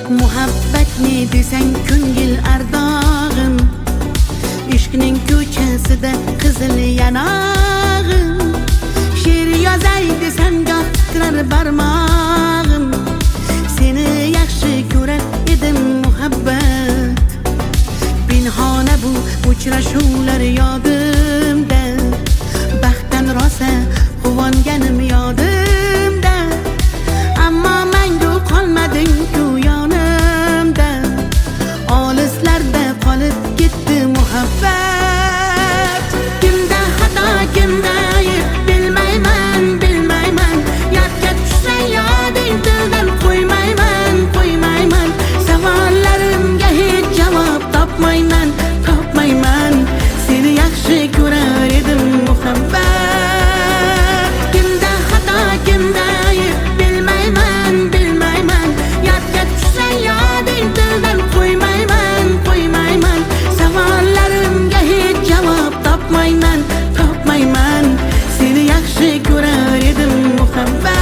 Muhabbat ne desang ko'ngil ardog'im, ishqning ko'chasida qizil yanog'im. She'r yozay desam goh titrar barmog'im, seni yaxshi ko'rar edim muhabbat. Pinhona bu uchrashuvlar yodimda, baxtdan rosa quvonganim yodimda. Ammo mangu qolmading-ku yonimda, olislarda qolib ketdi muhabbat. Kimda xato, kimda ayb bilmayman, bilmayman. Yodga tushsa yoding tildan qo'ymayman, qo'ymayman. Savollarimga hech javob topmayman, topmayman. Seni yaxshi ko'rar edim muhabbat. Kimda xato, kimda ayb bilmayman, bilmayman. Yodga tushsa yoding tildan qo'ymayman, qo'ymayman. Savollarimga hech javob topmayman, topmayman. Seni yaxshi ko'rar edim muhabbat.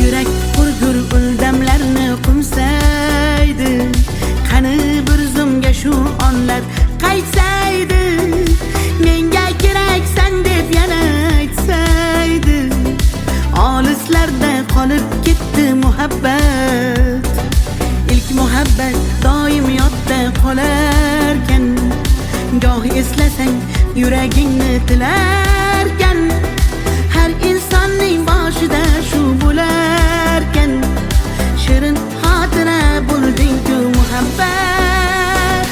Yurak hurgur uldamlarni qumsaydi, qani bir zumga shu onlar qaytsaydi. Menga keraksan deb yana aytsaydi, olislarda qolib ketdi muhabbat. İlk muhabbat doim yodda qolarkan, goh eslasang yuragingni tilarkan. Har insonning boshida shu bo'larkan, shirin xotira bo'lding-ku muhabbat.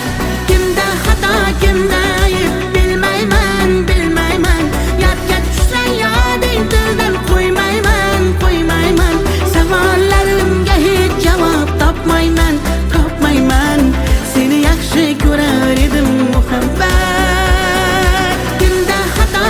Kimda xato, kimda ayb bilmayman, bilmayman. Yodga tushsa yoding tildan qo'ymayman, qo'ymayman. Savollarimga hech javob topmayman, topmayman. Seni yaxshi ko'rar edim muhabbat. Kimda xato,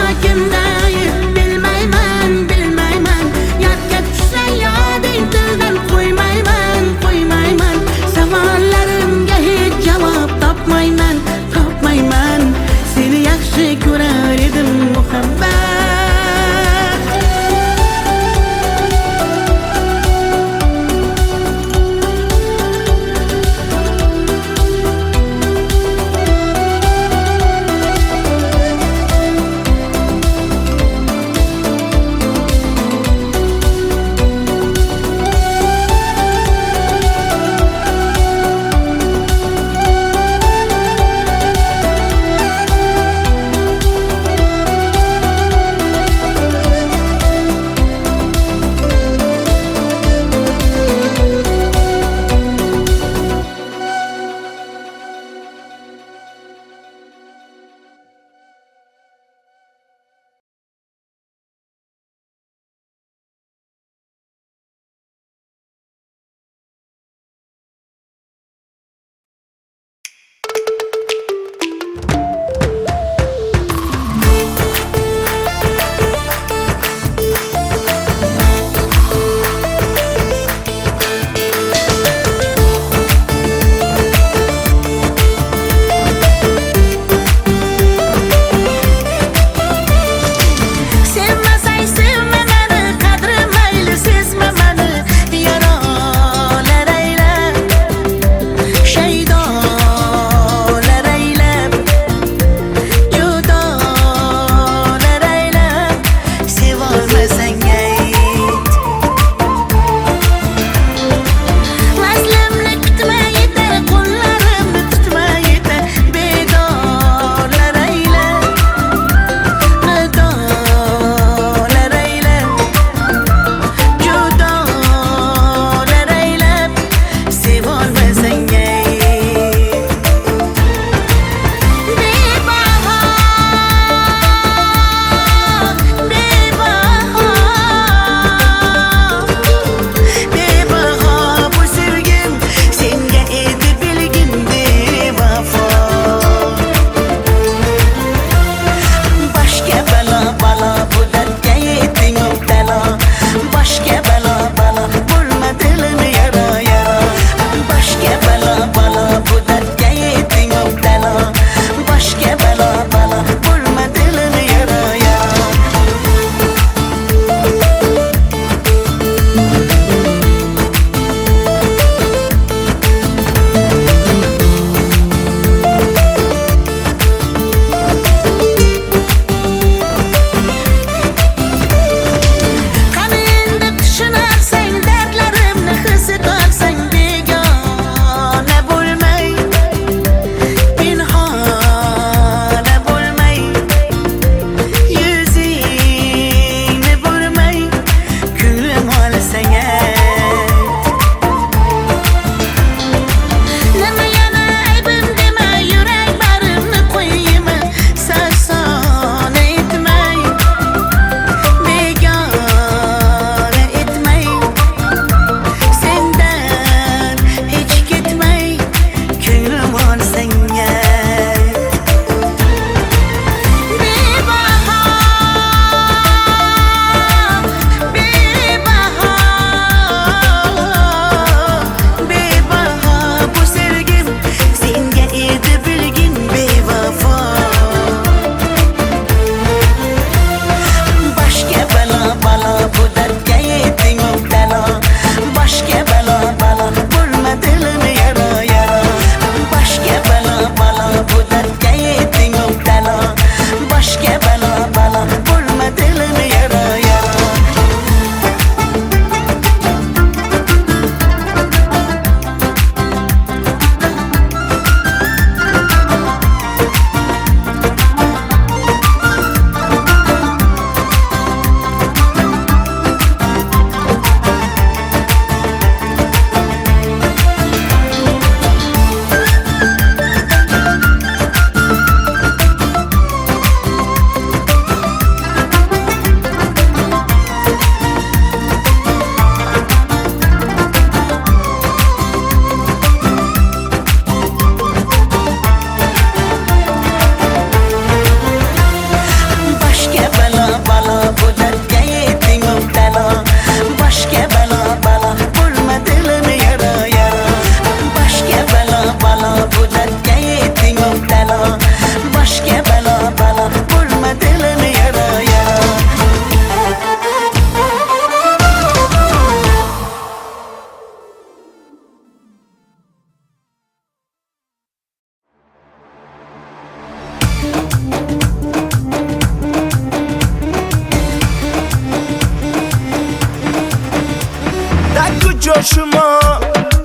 شما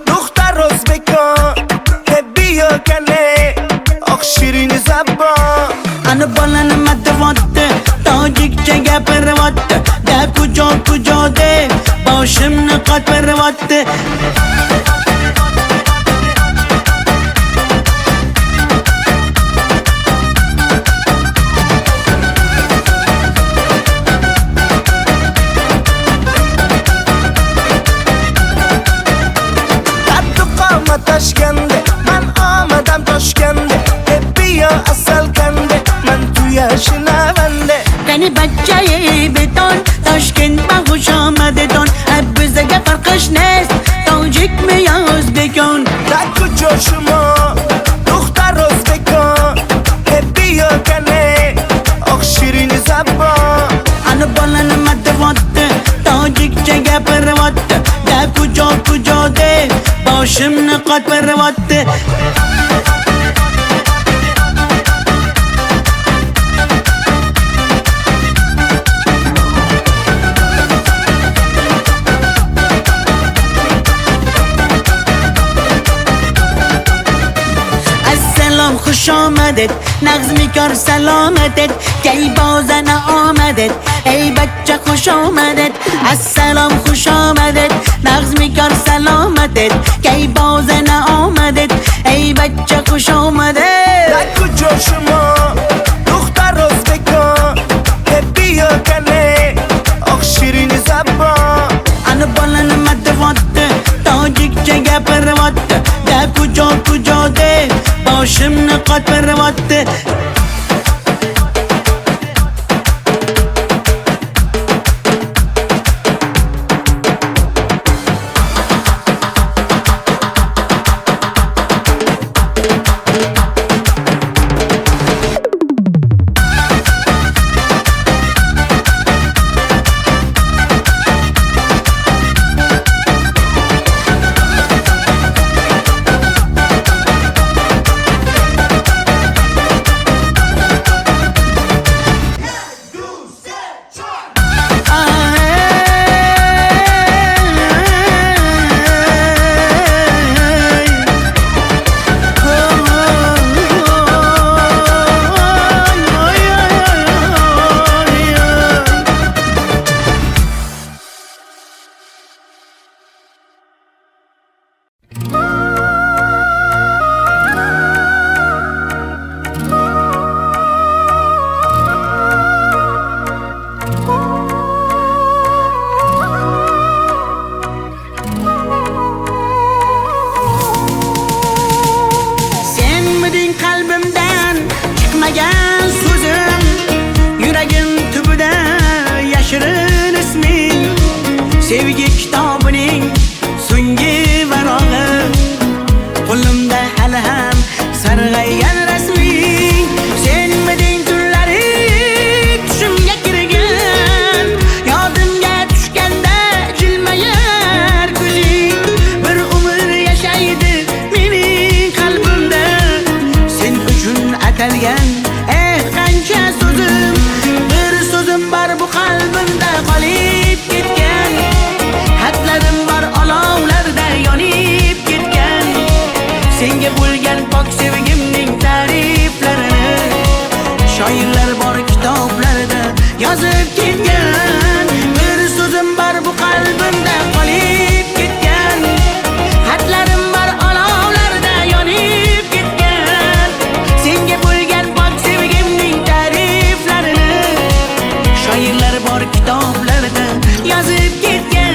دختر o'zbekon بیا کنه آخ شیرین زبان ana bola nima deyapti tojikcha gapiryapti da kujo deb boshimni qotiryapti Toshkentda man omadam Toshkentda bia asal kande man tuyashinavande qani bachchayi beton Toshkent bag'ush omadidon bizga farqish nes tojikmi yo o'zbekon da kujo shuma دختر o'zbekon bia kane oq shirin zabon ana bola nima deyapti tojikcha gapiryapti da kujo deb boshimni qotiryapti Assalom xush omaded nag'zmi kor salomatet kay bozana omadet ey bachcha xush omadet assalom xush omadet nag'zmi kor salomatet kay bozana omadet ey bachcha xush omadet da kujo shuma دختر o'zbekon bia kane oq shirin zabon ana bola nima deyapti tojikcha gapiryapti da kujo deb boshimni qotiryapti sevgi kitobining so'nggi varog'i qo'limda hali ham sarg'aygan rasming senmiding tunlari tushimga kirgan yodimga tushganda jilmayar ko'zing bir umr yashaydi mening qalbimda sen uchun atalgan qancha so'zim bir so'zim bor bu qalbimda qolib ketgan xatlarim bor olovlarda yonib ketgan senga bo'lgan pok sevgimning ta'riflarini shoirlar bor kitoblarda yozib ketgan bir so'zim bor bu qalbimda qolib ketgan xatlarim bor olovlarda yonib ketgan senga bo'lgan pok sevgimning ta'riflarini shoirlar bor kitoblarda yozib ketgan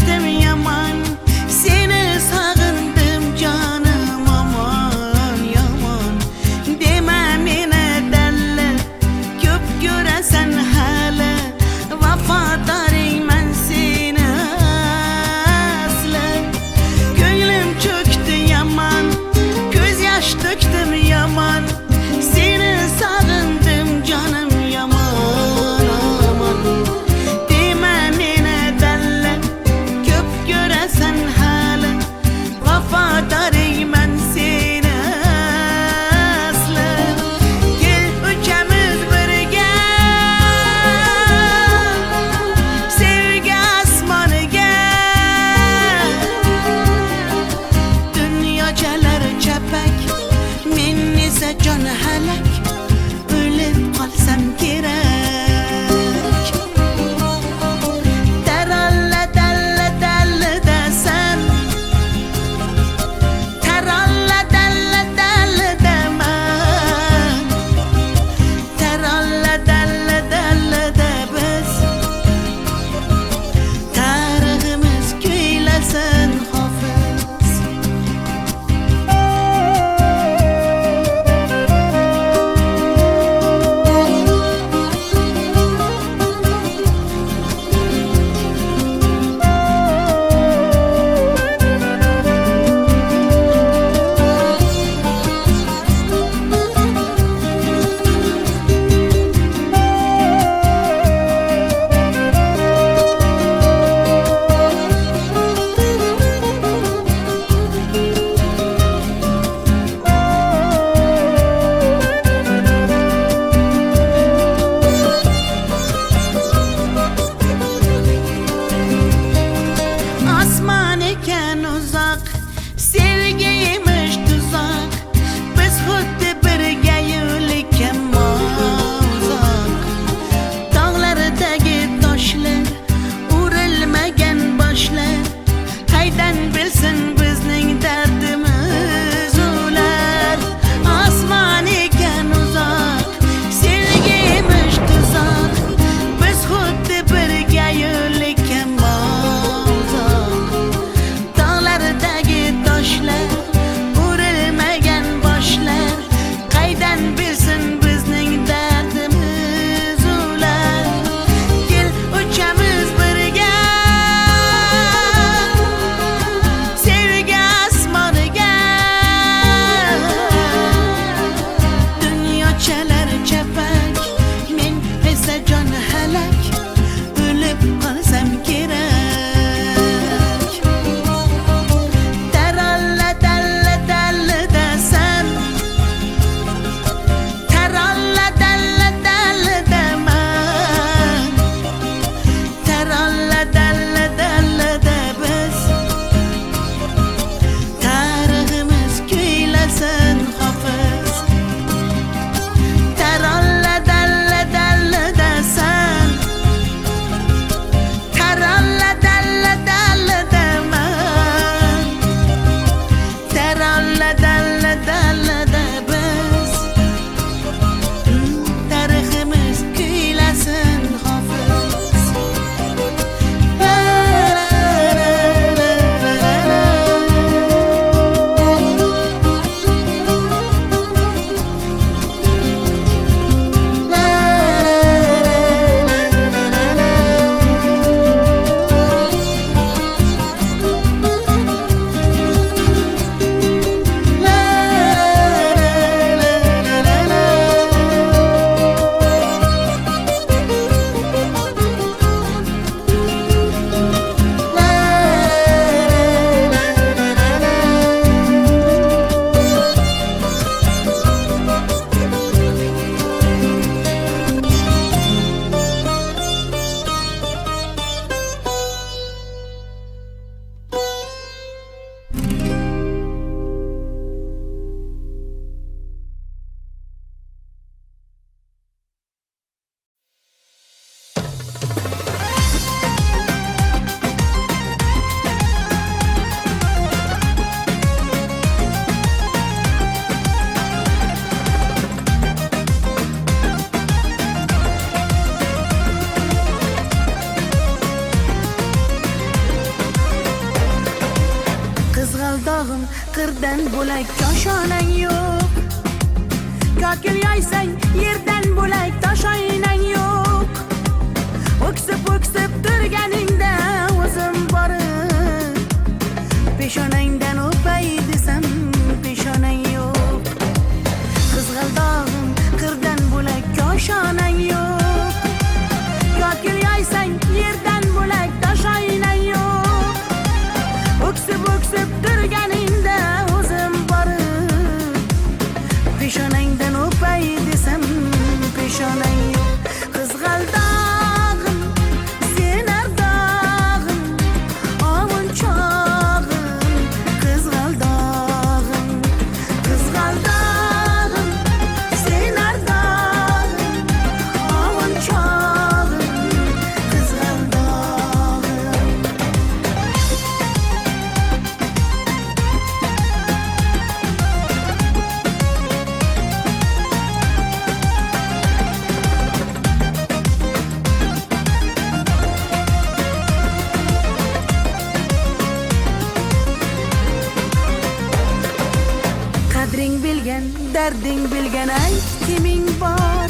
çektim yaman, seni sağındım canım aman yaman. Deme mene derler, köp göresen hele, vafadarım ben seni aslı. Gönlüm çöktü yaman, göz yaş döktüm yaman, seni sağındım canım yaman aman. Deme mene derler, köp göresen hele, vafadarım ben seni aslı. Gel üçümüz birge, sevgi asmanı gel. Dünyacalar çepek, men ise can helak, ölüp kalsam gerek. Teralle delle delle desem, teralle delle delle demem, teralle delle delle de biz, tariximiz kuylasin hafız. Asman iken uzak, sevgiymiş tuzak, biz xuddi birga yo'liken uzak. Dağlardagi toshlar, urilmagan boshlar, qaydan bilsin bizning dardimiz ular. Asman iken uzak, sevgiymiş tuzak, biz xuddi birga yo'liken uzak. Dağlardagi toshlar, qizg'aldog'im qirdan bo'lak koshonang yo'q. Kokil yoysang yerdan bo'lak toshoynang yo'q. O'ksib turganingda o'zim borib peshonangdan o'pay desam peshonang yo'q. Qizg'aldog'im qirdan bo'lak koshonang yo'q. Kokil yoysang yerdan bo'lak toshoynang yo'q. O'ksib turganingda o'zim borib peshonangdan o'pay desam peshonang yo'q. Qizg'aldog'im sen ardog'im ovun chog'im. Qizg'aldog'im sen ardog'im ovun chog'im. Qizg'aldog'im qadring bilgan darding bilgan ayt kiming bor.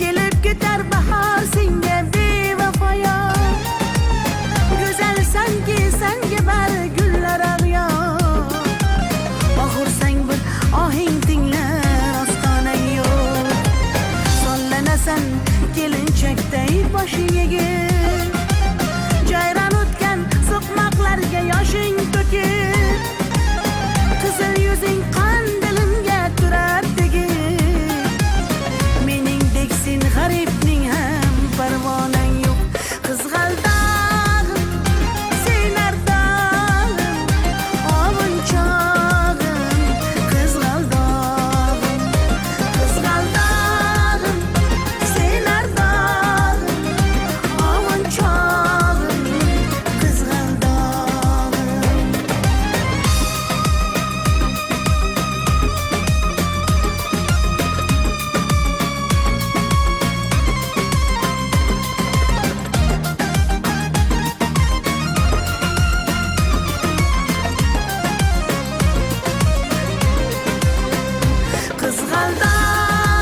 Kelib ketar bahor senga bevafoyor. Go'zalsanki senga bari gullar ag'yor. Oxursang bir ohing tinglar ostonang yo'q. Sollanasan kelinchakday boshing egib. Jayron o'tgan so'qmoqlarga yoshing to'kib. Qizil yuzing qon dilimga turar tegib. Meningdek sen g'aribning ham parvonang yo'q. Qizg'aldog'im sen ardog'im ovun chog'im. Qizg'aldog'im sen ardog'im ovun chog'im. Qizg'aldog'im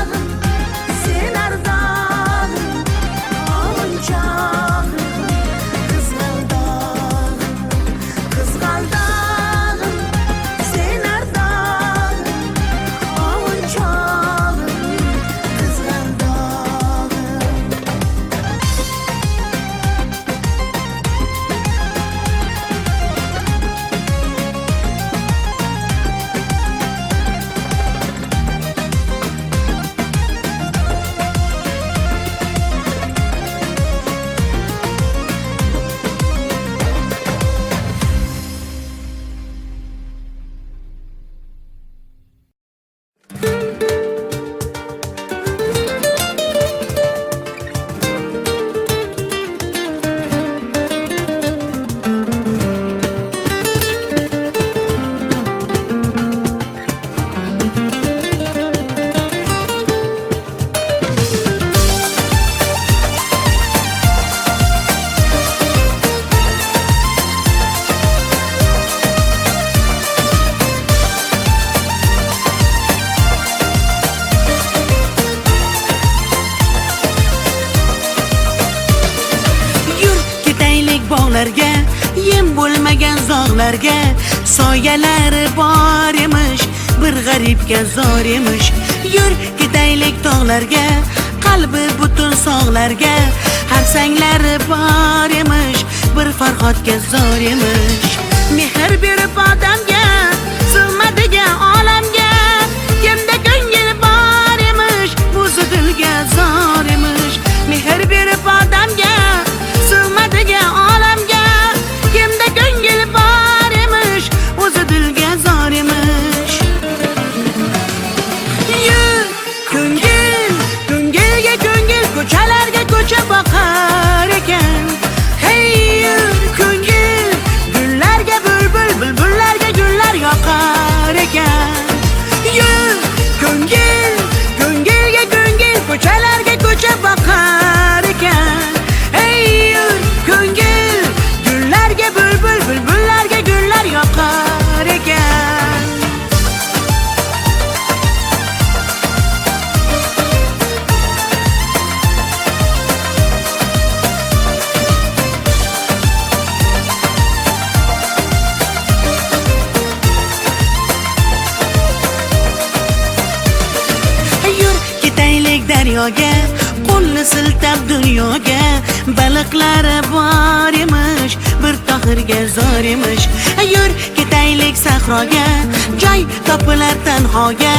Qizg'aldog'im sen ardog'im ovun chog'im. Qizg'aldog'im sen ardog'im ovun chog'im. Qizg'aldog'im bog'larga, yem bo'lmagan zog'larga. Soyalari bor emish, bir g'aribga zor emish. Yur ketaylik tog'larga, qalbi butun sog'larga. Har sanglari bor emish, bir farhodga zor emish. Mehr berib odamga, sig'madigan olamga. Kimda ko'ngil bor emish, o'zi dilga zor emish. Mehr berib odamga, sig'madigan olamga. Kimda ko'ngil bor emish, o'zi dilga zor emish. Yur ko'ngil, ko'ngilga ko'ngil, ko'chalarga ko'cha boqar ekan. Hey yur ko'ngil, gullarga bulbul, bulbullarga daryoga, qo'lni siltab dunyoga. Baliqlari bor emish, bir tohirga zor emish. Yur ketaylik sahroga, joy topilar tanhoga.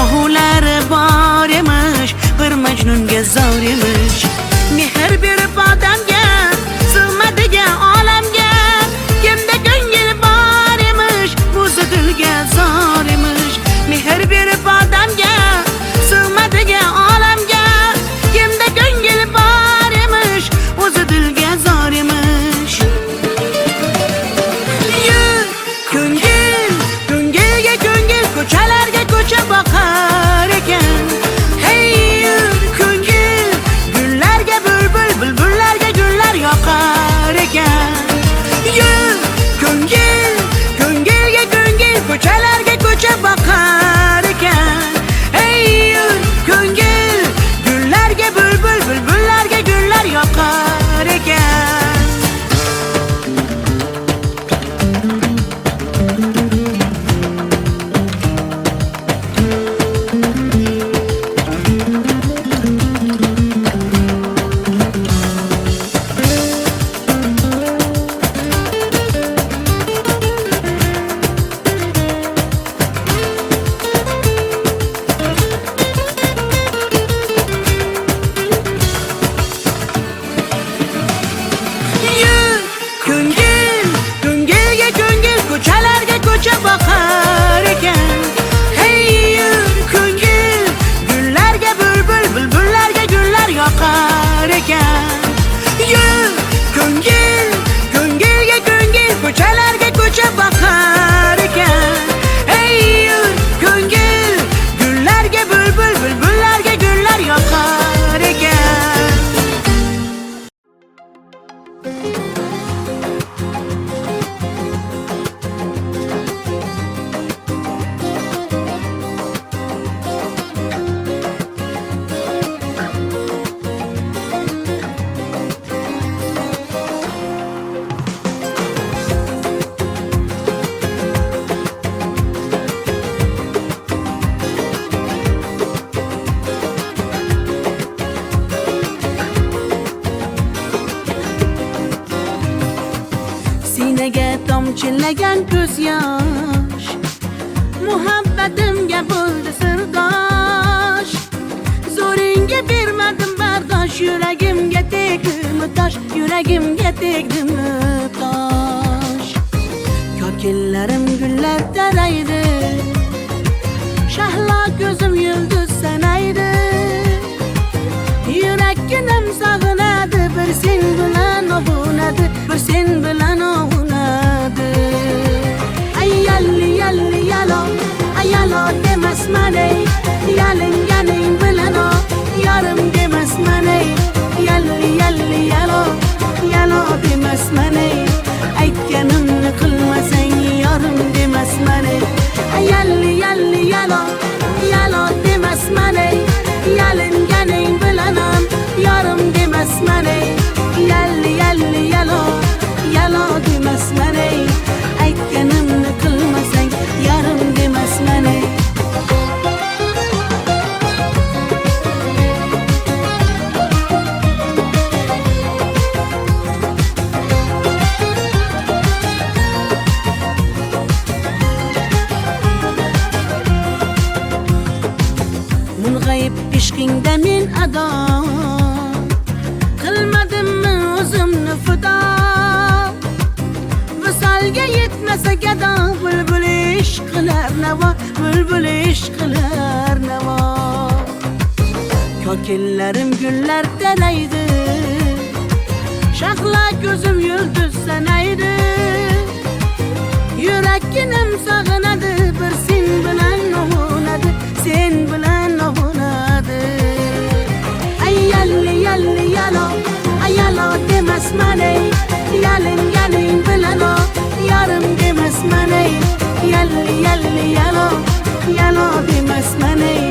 Ohulari bor emish, bir majnunga zor emish. Mehr berib odamga, sig'madigan olamga. Kimda ko'ngil bor emish, o'zi dilga zor emish. Mehr berib odamga, sig'madigan olamga. Kimda ko'ngil bor emish, o'zi dilga zor emish. Yur ko'ngil, ko'ngilga ko'ngil, ko'chalarga ko'cha boqar ekan. Hey yur ko'ngil, gullarga bulbul, bulbullarga gullar yoqar ekan. Yur ko'ngil, ko'ngilga ko'ngil, ko'chalarga ko'cha boqar ekan. Hey yur ko'ngil, gullarga bulbul, bulbullarga gullar yoqar ekan. Yur ko'ngil, ko'ngilga ko'ngil, ko'chalarga ko'cha boqar ekan. Hey yur ko'ngil, gullarga bulbul, bulbullarga gullar yoqar ekan. Yur ko'ngil, ko'ngilga ko'ngil, ko'chalarga ko'cha boqar ekan. Hey yur ko'ngil, gullarga bulbul, bulbullarga gullar yoqar ekan. Sinaga tomchilagan ko'z yosh, muhabbatimga bo'ldi sirdosh. Zo'ringga bermadim bardosh, yuragimga tegdimi tosh, yuragimga tegdimi tosh. Ko'killarim gullar taraydi, shahlo ko'zim yulduz sanaydi. Yurakkim sog'inadi, bir sen bilan ovunadi, bir sen bilan ovunadi. Ay yalli yalli yalo, ay yalo demasman ey, yalinganing bilan o, yarim demasman ey. Yalli yalli yalo, yalo demasman ey, aytganimni qilmasang yarim demasman ey. Ay yalli yalli yalo, yalo demasman ey, yalinganing bilan ham yarim demasman ey. Yalli yalli yalo, yalo demasman ey, aytganimni qilmasang yarim demasman ey. Mung'ayib ishqingda men ado, qilmadimmi o'zimni fido. Visolga yetmasa gado, bulbul ishq qilar navo, bulbul ishq qilar navo. Ko'killarim gullar taraydi, shahlo ko'zim yulduz sanaydi. Yurakim sog'inadi, bir sen bilan ovunadi, sen bilan ovunadi. Ay yalli yalli yalo, ay yalo demasman ey, yalinganing bilan o, yarim demasman ey. Yalli yalli yalo, yalo demasman ey,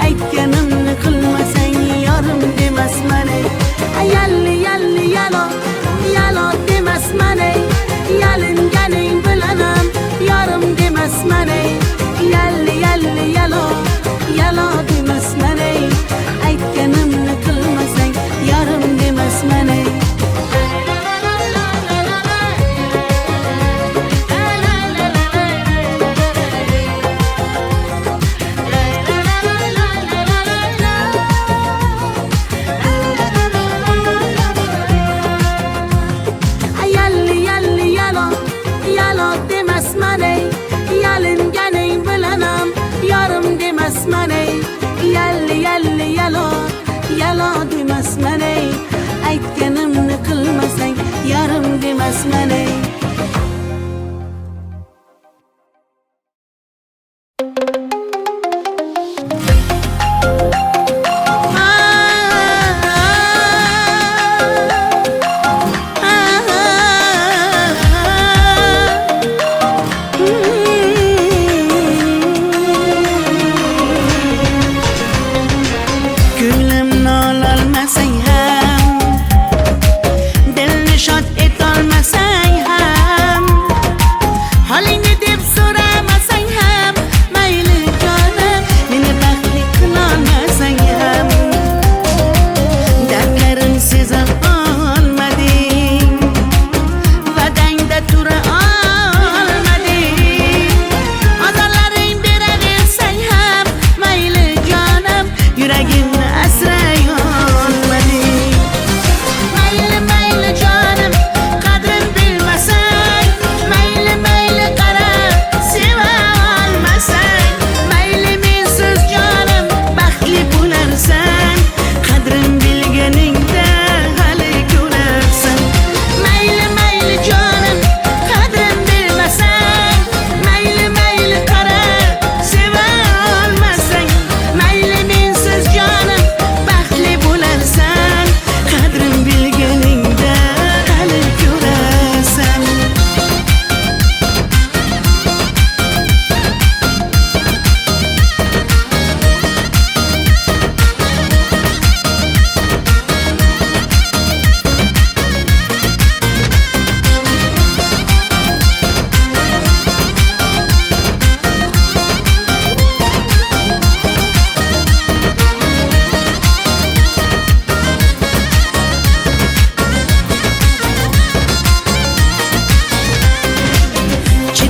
aytganimni qilmasang yarim demasman ey. Ay yalli yalli yalo, yalo demasman ey, yalin aslo demasman ey, aytganimni qilmasang yarim demasman ey.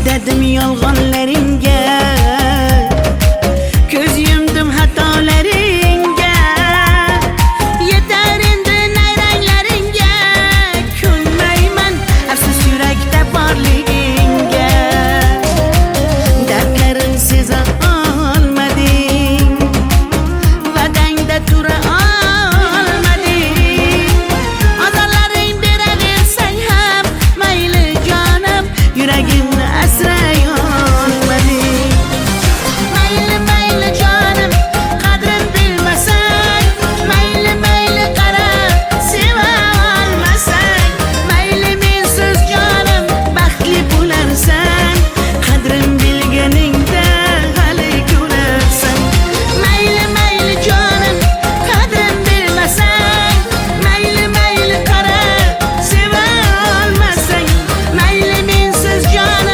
Dedim yolg'onlaringga, ko'z yumdim xatolaringga, yetar endi nayranglaringga, ko'nmayman afsus yurakda borligingga. Dardlaring seza olmading, va'dangda tura olmading, azorlaring beraversang ham mayli jonim, yuragimni asray olmading. Mayli mayli jonim, qadrim bilmasang, mayli mayli qara, seva olmasang, mayli mensiz jonim baxtli bo'larsan, qadrim bilganingda hali ko'rarsan. Mayli mayli jonim, qadrim bilmasang, mayli mayli qara, seva olmasang, mayli mensiz jonim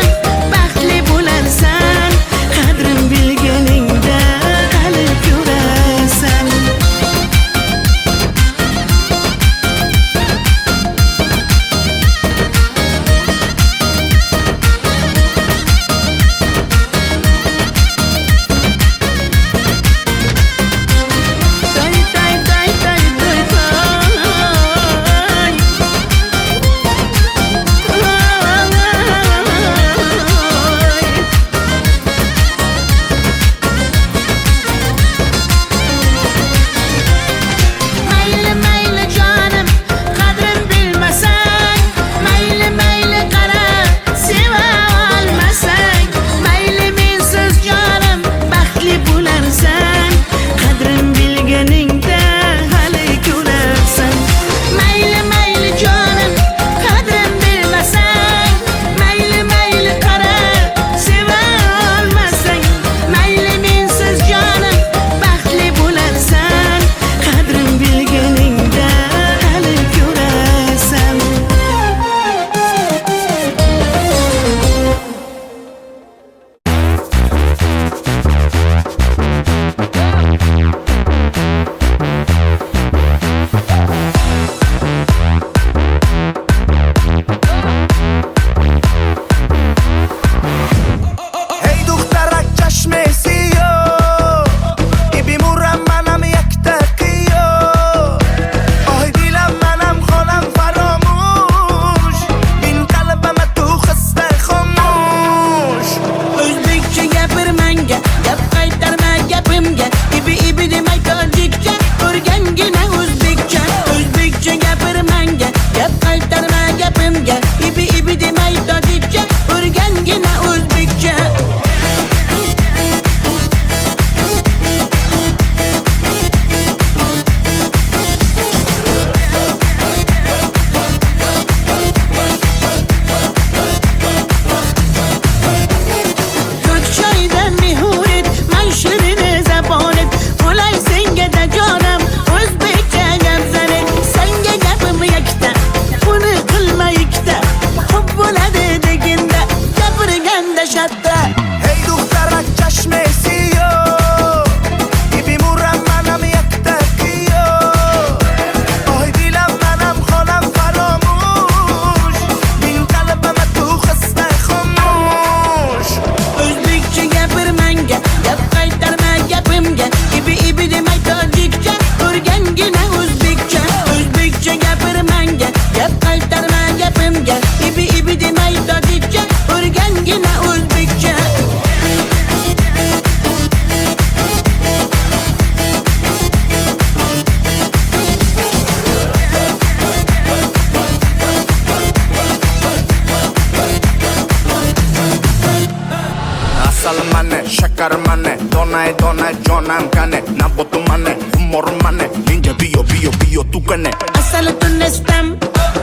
asal mane, shakar mane, donay donay jonam kane, nabotu mane, humor mane, ninja biyo tu kane. Asal tunestam,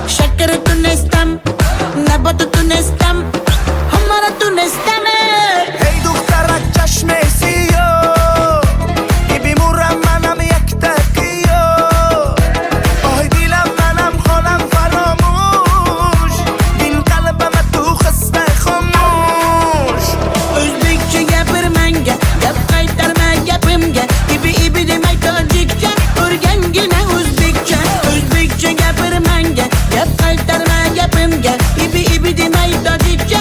shakar tunestam, nabatu tunestam, hamara tunestam. Hey دخترک چشم سیو بیمورم منم یک تقیو آی دیلم منم خانم فراموش این قلبم تو خسته خاموش Özbekçe gapirmanga, gap qaytarma gapimga. Ibi demay tojikcha, o'rgangina o'zbekcha. O'zbekcha gapirmanga, gap qaytarma gapimga. Ibi demay tojikcha,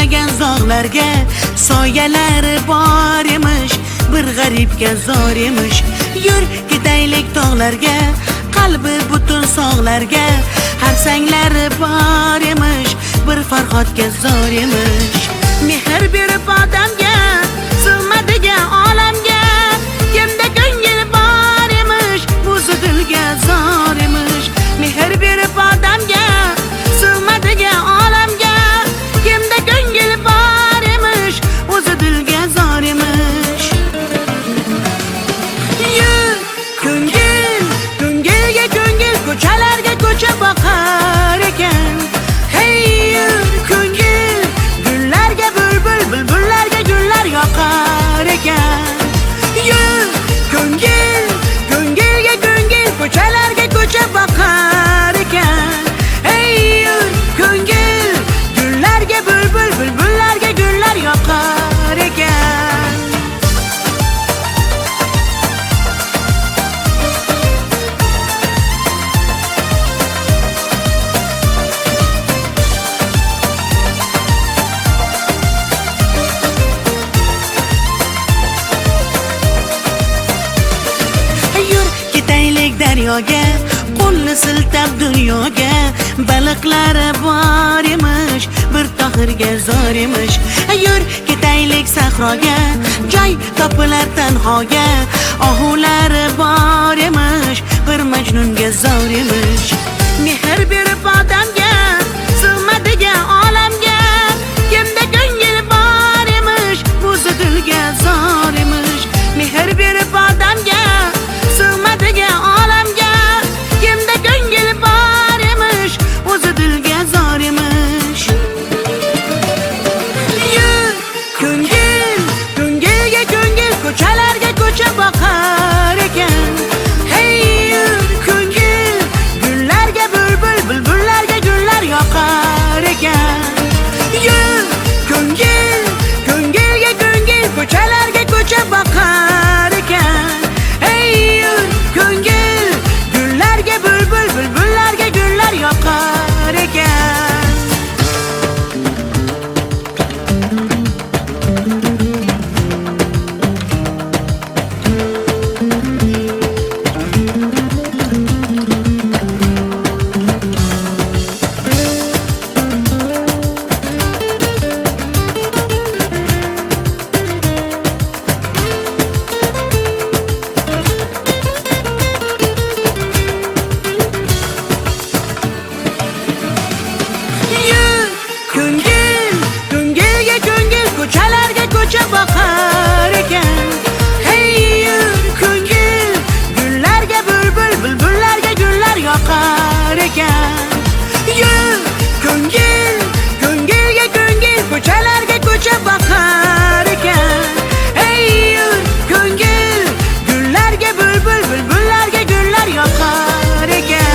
Bitmagan zog'larga soyalari bor emish, bir g'aribga zor emish. Yur ketaylik tog'larga, qalbi butun sog'larga, har sanglari bor emish, bir farhodga zor emish. Mehr berib odamga, sig'madigan olamga, kimda ko'ngil bor emish, o'zi dilga zor emish. Mehr berib odamga, sig'madigan olamga, kimda ko'ngil bor emish, o'zi dilga zor emish. Yur ko'ngil, ko'ngilga ko'ngil, ko'chalarga ko'cha boqar ekan. Hey yur ko'ngil, gullarga bulbul, bulbullarga gullar yoqar ekan. Yur ko'ngil, ko'ngilga ko'ngil, ko'chalarga ko'cha boqar ekan. Hey yur ko'ngil, gullarga bulbul, bulbullarga gullar yoqar ekan. Yur ketaylik daryoga, qo'lni siltab dunyoga, baliqlari bor emish, bir tohirga zor emish. Yur ketaylik sahroga, joy topilar tanhoga, ohulari bor emish, bir majnunga zor emish. Mehr berib odamga, sig'madigan olamga, kimda ko'ngil bor emish, o'zi dilga zor emish. Mehr berib odamga, sig'madigan olamga, kimda ko'ngil bor emish, o'zi dilga zor emish. Yur ko'ngil, ko'ngilga ko'ngil, ko'chalarga ko'cha boqar ekan. Hey yur ko'ngil, gullarga bulbul, bulbullarga gullar yoqar ekan. Yur ko'ngil, ko'ngilga ko'ngil, ko'chalarga ko'cha boqar ekan. Hey yur ko'ngil, gullarga bulbul, bulbullarga gullar yoqar ekan. Yur ko'ngil, ko'ngilga ko'ngil, ko'chalarga ko'cha boqar ekan. Hey yur ko'ngil, gullarga bulbul, bulbullarga gullar yoqar ekan. Yur ko'ngil, ko'ngilga ko'ngil, ko'chalarga ko'cha boqar ekan. Hey yur ko'ngil, gullarga bulbul, bulbullarga gullar yoqar ekan.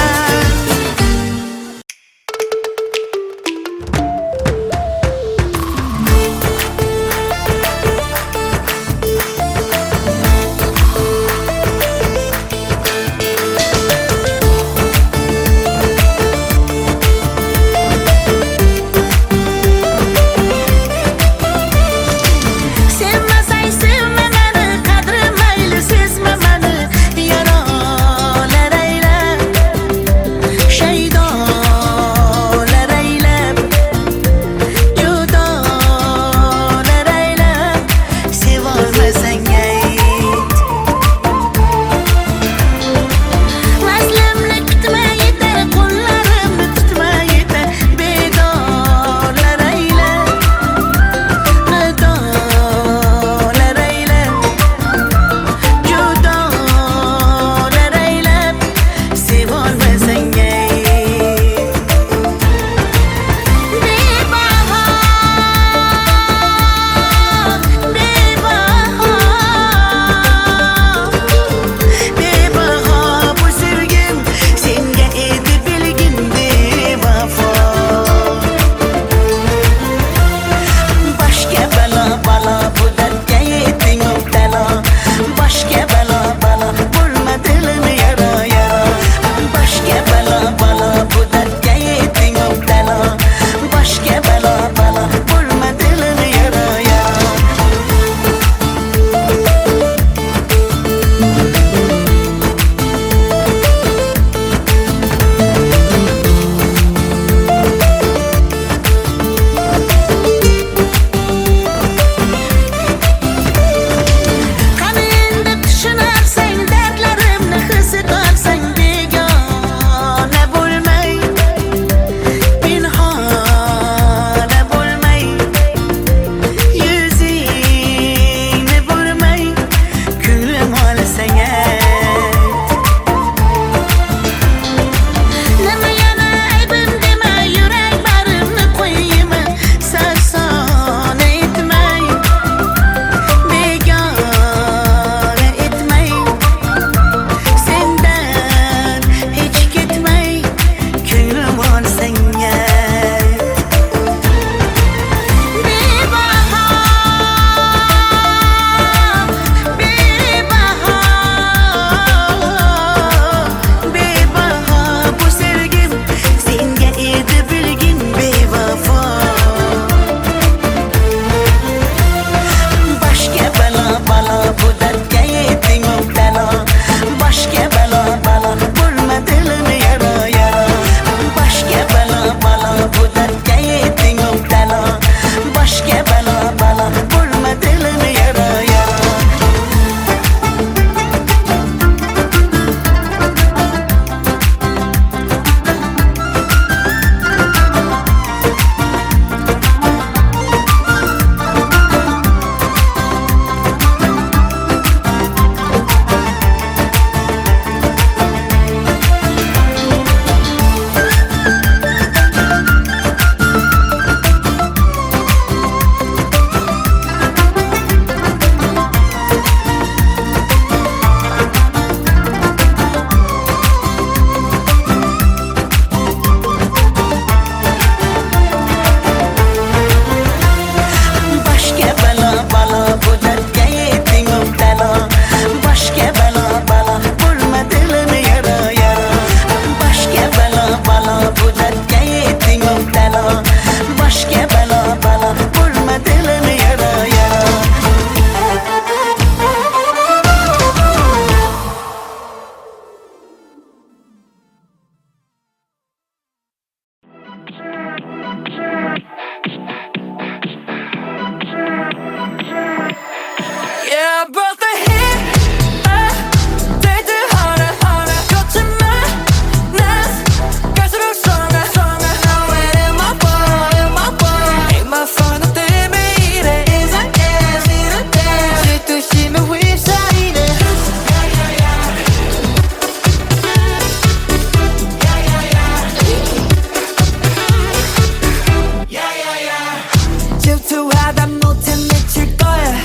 질투하다 못해 미칠 거야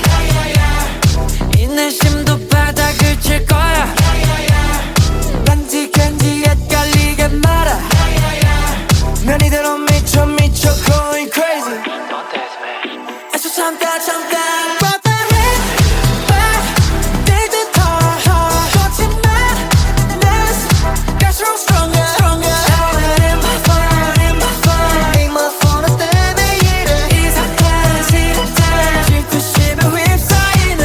인내심도 바닥을 칠 거야 단지 괜히 헷갈리게 말아 난 이대로 미쳐 going crazy 애써 잠깐 But the hit back 내일도 더 거짓말 Let's 갈수록 stronger In my phone In my phone 때문에 이래 이상한 심장 질투심에 휩싸이는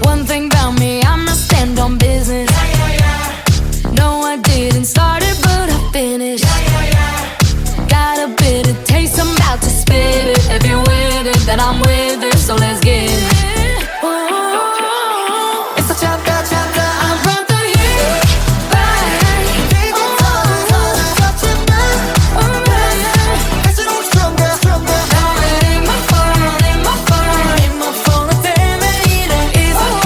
One thing about me, I'ma stand on business. No, I didn't start it, but I finished. Got a bitter taste, I'm about to spit it. If you're with it, then I'm with it, so let's get it. It's a chapter, I'm from the heat back. 갈수록 stronger. Now it ain't my fault, In my phone 때문에 이래 이상한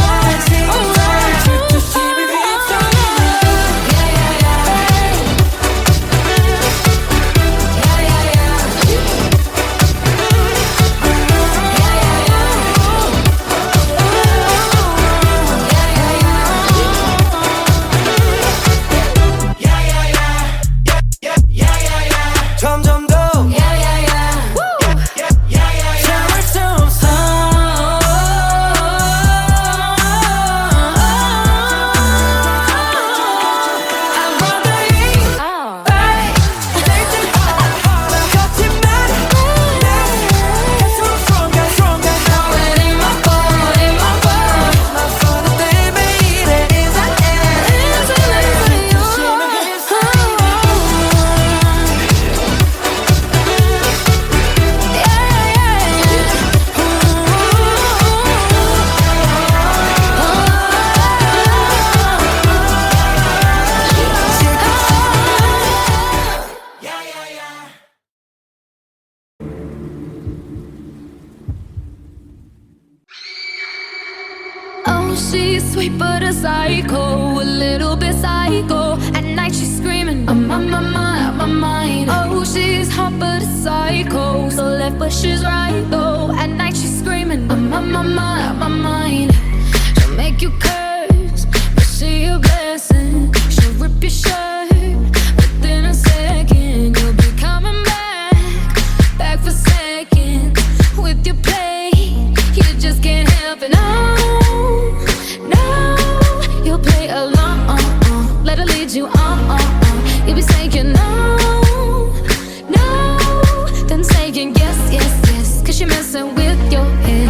심장 질투심에 점점 더 참을 수 없어 I'm from the heat back 거짓말 갈수록 stronger Now it ain't my fault In my phone 때문에 이래 이상해 질투심에 Oh, she's sweet but a psycho, a little bit psycho. At night she's screaming, I'm on my mind. Oh, she's hot but a psycho, so left but she's right though. At night she's screaming, I'm on my mind. She'll make you curse, but she a blessing. She'll rip your shirt within a second. You'll be coming back for seconds with your play. You just can't help it. No, you'll play along. Let her lead you on. You'll be saying no, then saying yes, 'cause you're messing with your head.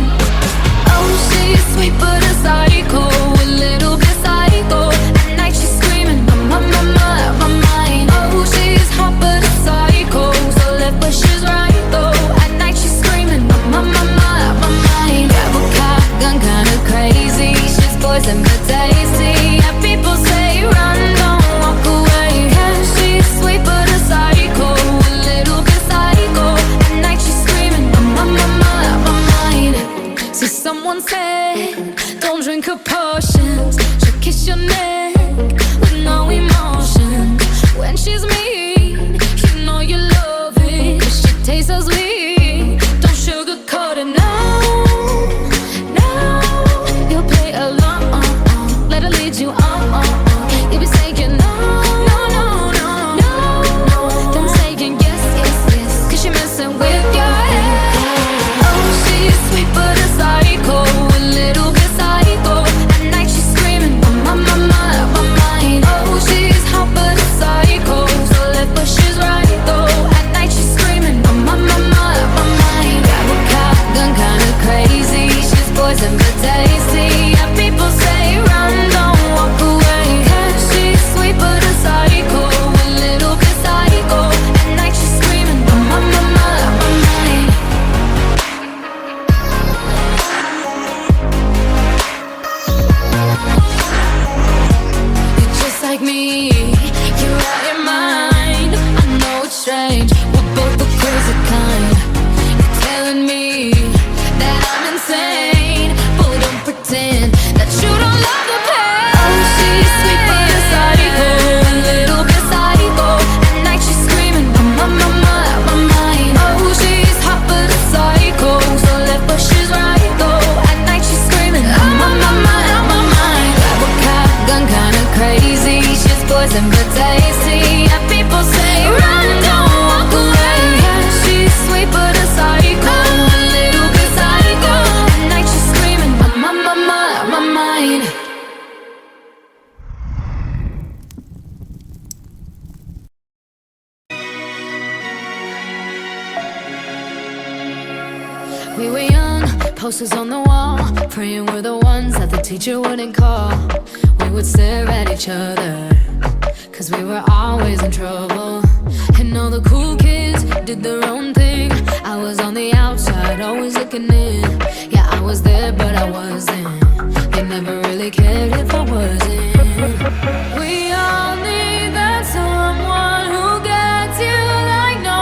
Oh, she's sweet but a psycho, a little bit psycho. At night she's screaming, I'm on my mind. Oh, she's hot but a psycho, so left but she's right though. At night she's screaming, I'm on my mind. Grab a car, gun kinda crazy. She's poison but tasty. Yeah, people say run, don't walk away. Yeah, she's sweet but a psycho, a little bit psycho. At night she's screaming, I'm on my mind. See, someone said, don't drink her potions. She'll kiss your neck with no emotion. When she's mean, you know you love it. 'Cause she tastes so sweet, don't sugarcoat it, no. You'll play along, let her lead you on. You'll be saying no, then saying yes, 'cause you're messing with your head. Oh, she's sweet but a psycho, a little bit psycho. At night she's screaming, I'm on my mind. Oh, she's hot but a psycho, so left but she's right though. At night she's screaming, I'm on my mind. Grab a car, gun kinda crazy. She's poison but tasty. Yeah, people say run, don't walk away. Yeah, she's sweet but a psycho, a little bit psycho. At night she's screaming, I'm on my mind. You're just like me, you're out your mind. I know it's strange, we're both the crazy kind. You're telling me that I'm insane, but don't pretend that you don't love the pain. Oh, nothing but tasty. And people say, run, don't walk away. She's sweet but a psycho, a little bit psycho. At night she's screaming, my mind. We were young, posters on the wall, praying we're the ones that the teacher wouldn't call. We would stare at each other, cause we were always in trouble. And all the cool kids did their own thing. I was on the outside, always looking in. Yeah, I was there, but I wasn't. They never really cared if I wasn't. We all need that someone who gets you like no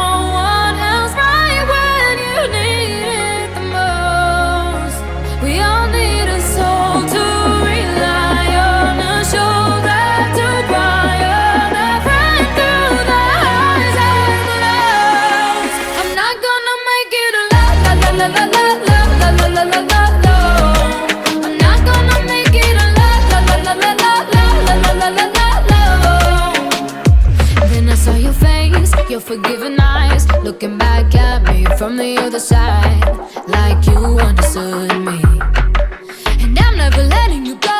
one else, right when you need it the most. We all need a soul to rely on, a shoulder to cry on, a friend through the highs and the lows. I'm not gonna make it a la la la la la la la la la la la la. I'm not gonna make it a la la la la la la la la la la la la. Then I saw your face, your forgiving eyes, looking back at me from the other side, like you understood me. And I'm never letting you go.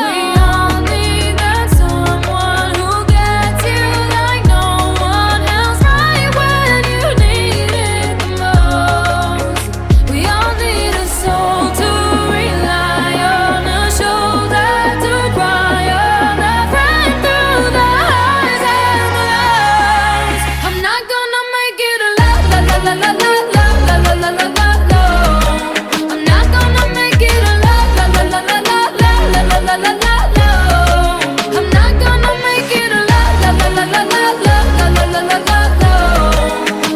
We all need that someone who gets you like no one else, right when you need it the most. We all need a soul to rely on, a shoulder to cry on, a friend through the highs and the lows. I'm not gonna make it a la la la la la la la la la la la la. I'm not gonna make it a la la la la la la la la la la la la. I'm not gonna make it a la la la la la la la la la la la la.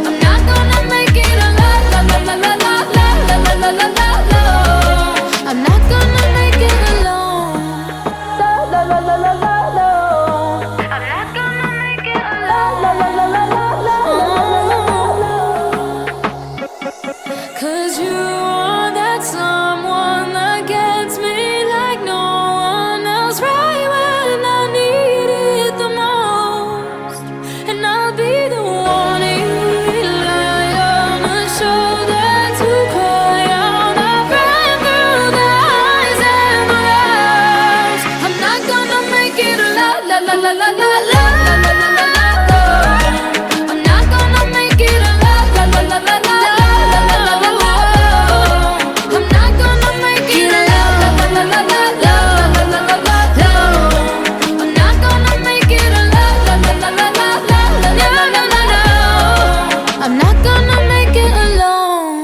I'm not gonna make it a la la la la la la la la la la la. I'm not gonna make it alone. La la la la la la la. I'm not gonna make it alone. La la la la la la la. Cause you are that someone that gets me like no one else, right when I need it the most. And I'll be the one you rely on, a shoulder to cry on, a friend through the highs and the lows. I'm not gonna make it a la la la la la la la la la la la la. I'm not gonna make it a la la la la la la la la la la la. I'm not gonna make it a la la la la la la la la la la la. I'm not gonna make it a la la la la la la la la la la la. I'm not gonna make it alone.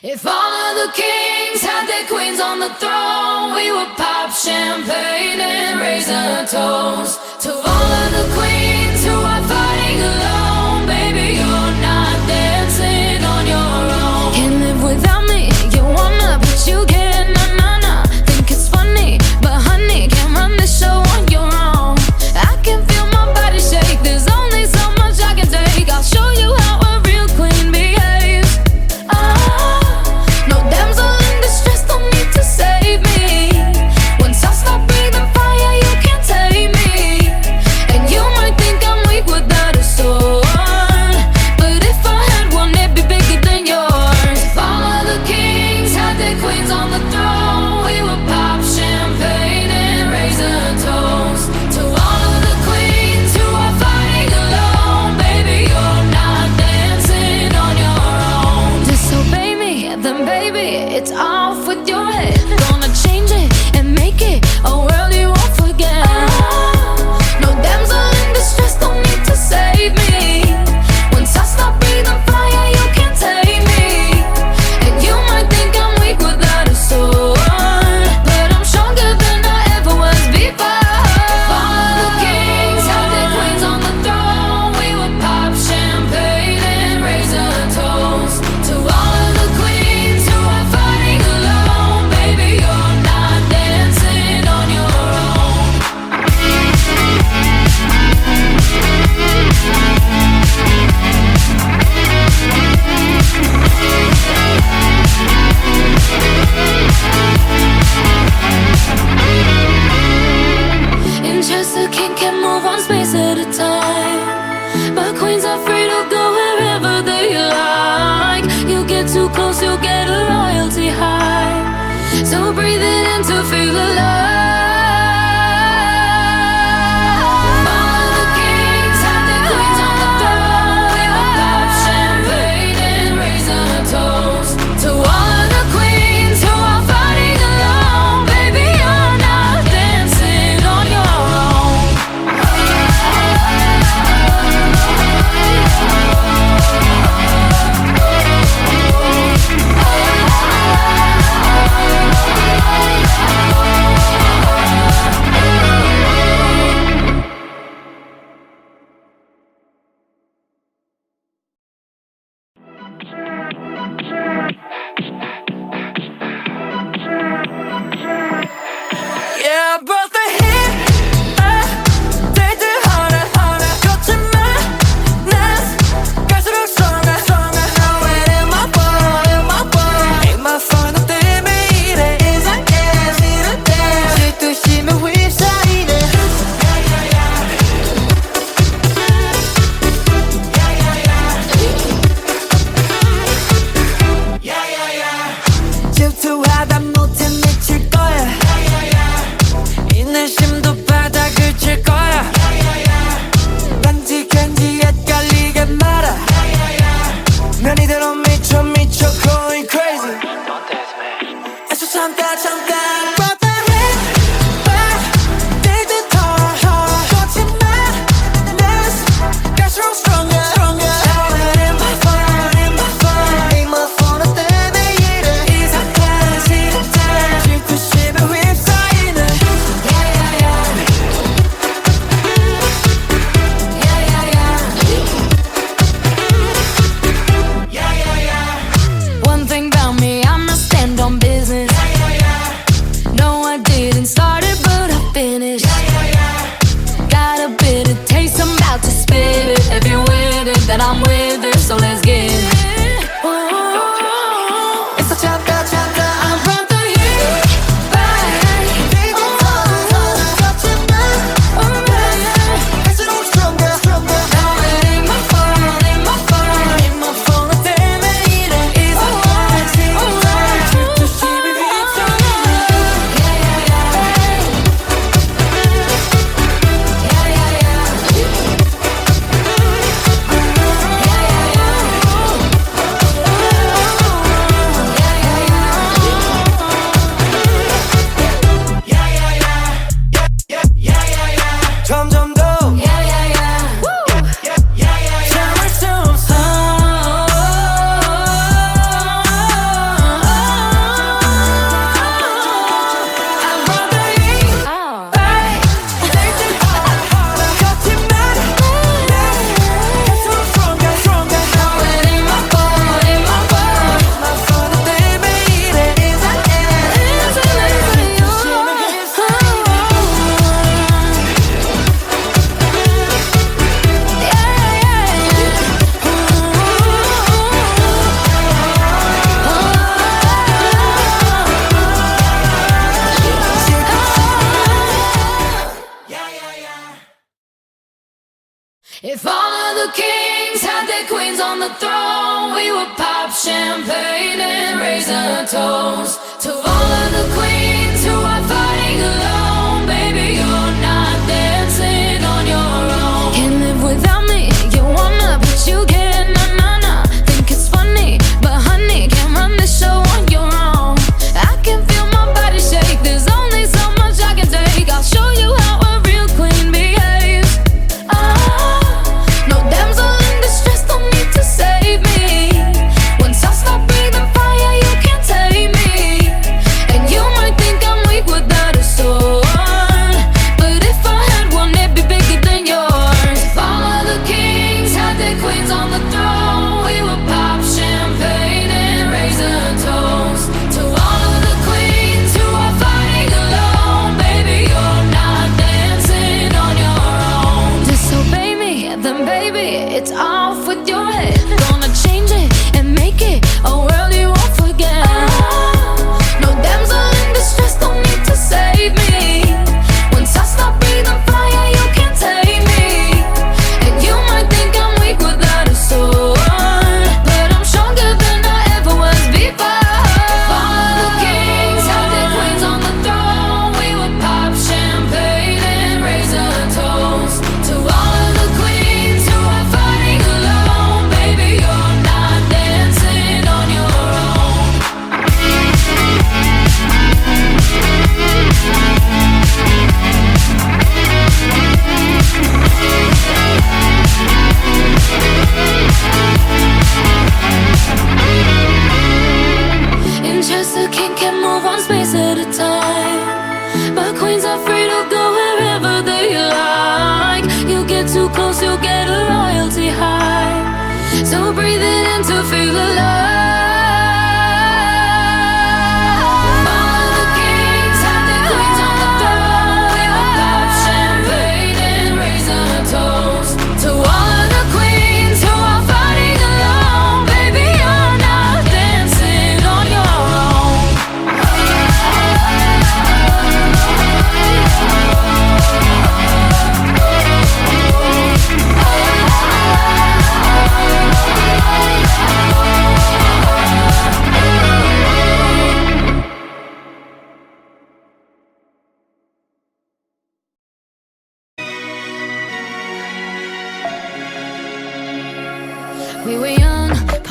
If all of the kings had their queens on the throne, we would pop champagne and raise a toast to all of the queens who are fighting alone. Baby, you're not dancing on your own. Can't live without me, you wanna, but you can't, nah. Think it's funny, but honey, can't run the show on your own. I can feel my body shake, there's only so much I can take. I'll show you how a real queen behaves. No damsel in distress, don't need to save me. Once I stop breathing fire, you can't take me. And you might think I'm weak without a sword, but if I had one, it'd be bigger than yours. If all of the kings had their queens on the throne, we would pop champagne and raise a toast to all of the queens who are fighting alone. Baby, you're not dancing on your own. Disobey me, then baby, it's off with your head. Gonna change it and make it a world you won't forget. No damsel in distress, don't need to save me. Once I stop breathing fire, you can't take me. And you might think I'm weak without a sword, but I'm stronger than I ever was before. If all of the kings had their queens on the throne, we would pop champagne and raise a toast to all of the queens who are fighting alone. 질투하다 못해 미칠 거야 인내심도 바닥을 칠 거야 단지 괜히 헷갈리게 말아 난 이대로 미쳐 going crazy 애써 잠깐 that I'm with her, so let's get it. 애써 잠깐 I'm from the hill, 갈수록 stronger now it ain't my fault, ain't my fault. ain't my fault 너 때문에 이래 It's a lie 질투심이 점점 더 참을 수 없어 I'm from the hill, 거짓말 갈수록 stronger now it ain't my fault, ain't my fault. my fault 너 때문에 이래 It's a If all of the kings had their queens on the throne, we would pop champagne and raise a toast to all of the queens who are fighting alone. Baby, you're not dancing on your own. Can't live without me, you wanna, but you can't. Nah. Think it's funny, but honey, can't run the show on your own. I can feel my body shake, there's only so much I can take. I'll show you how a real queen behaves. No damsel in distress, don't need to save me. Once I stop breathing fire, you can't take me. And you might think I'm weak without a sword, but if I had one, it'd be bigger than yours. If all of the kings had their queens on the throne, we would pop champagne and raise a toast to all of the queens who are fighting alone. Baby, you're not dancing on your own. Disobey me, then baby, it's off with your head. Gonna change it and make it a world you won't forget. No damsel in distress, don't need to save me. Once I stop breathing fire, you can't take me. And you might think I'm weak without a sword, but I'm stronger than I ever was before. If all of the kings had their queens on the throne, we would pop champagne and raise a toast to all of the queens who are fighting alone. Baby, you're not dancing on your own. In chess, the king can move one space at a time, but queens are free to go wherever they like. You get too close, you'll get a royalty high. So breathe it in to feel alive. All of the kings had their queens on the throne. We would pop champagne and raise a toast to all of the queens who are fighting alone. Baby, you're not dancing on your own.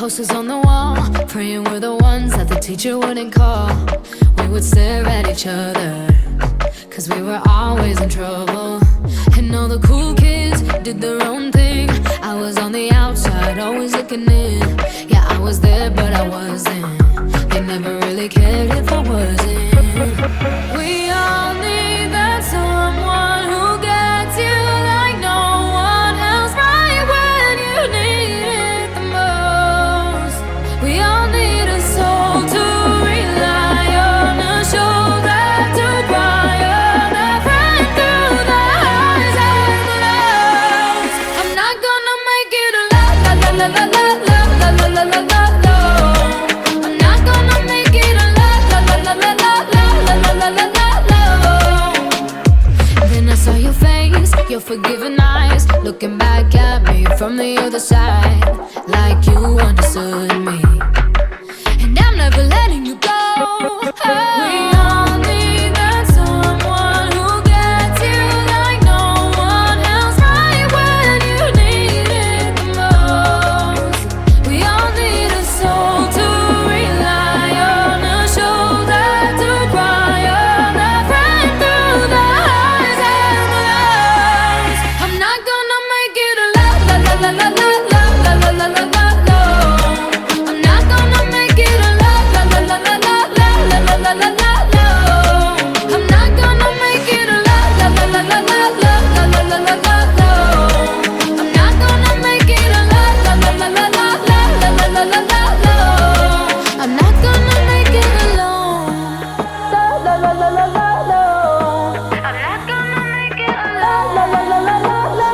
Posters on the wall, praying we're the ones that the teacher wouldn't call. We would stare at each other, cause we were always in trouble. And all the cool kids did their own thing. I was on the outside, always looking in. Yeah, I was there, but I wasn't. They never really cared if I wasn't. We all need that someone who gets you like no one else, right when you need it the most. We all need a soul to rely on, a shoulder to cry on, a friend through the highs and the lows. I'm not gonna make it a la la la la la la la la la la la la. I'm not gonna make it a la la la la la la la la la la la la. Then I saw your face, your forgiving eyes, looking back at me from the other side, like you understood me. And I'm never letting you go. We all need that someone who gets you like no one else, right when you need it the most. We all need a soul to rely on, a shoulder to cry on, a friend through the highs and the lows. I'm not gonna make it a la la la la la la la la la la la la. I'm not gonna make it a la la la la la la la la la la la la. I'm not gonna make it a la la la la la la la la la la la la. I'm not gonna make it a la la la la la la la la la la la la. I'm not gonna make it alone. La la la la la la la. I'm not gonna make it alone. La la la la la la la.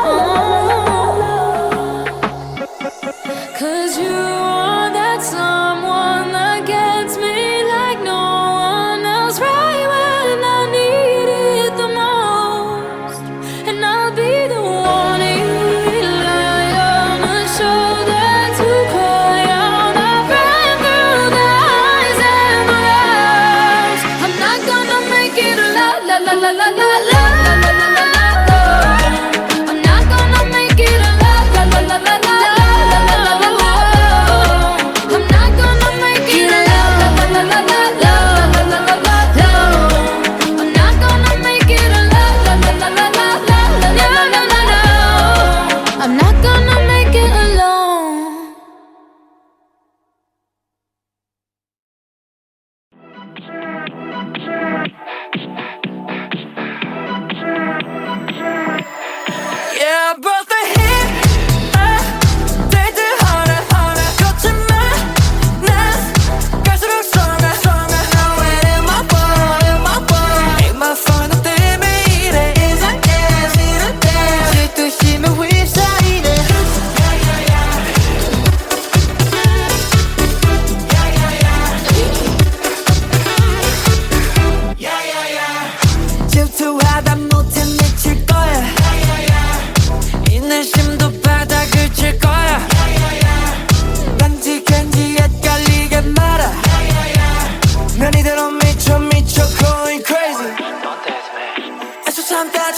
Cause you are that someone that gets me like no one else, right when I need it the most. And I'll be the one you rely on, a shoulder to cry on, a friend through the highs and the lows. I'm not gonna make it a la la la la la la la la la la la la. I'm not gonna make it a la la la la la la la la la la la. I'm not gonna make it a la la la la la la la la la la la. I'm not gonna make it a la la la la la la la la la la la. I'm not gonna make it alone. Yeah, I brought the heat. Take it harder, harder. 거칠만 난 갈수록 stronger, stronger. Now it ain't my fault, ain't my fault. Ain't my fault. 너 때문에 이래. 이상해, 싫은데. 질투심에 휩싸이네. 질투하다 못해 미칠 거야. 인내심도 바닥을 칠 거야. 간지 헷갈리게 말아. 난 이대로 미쳐 going crazy. 애써 참다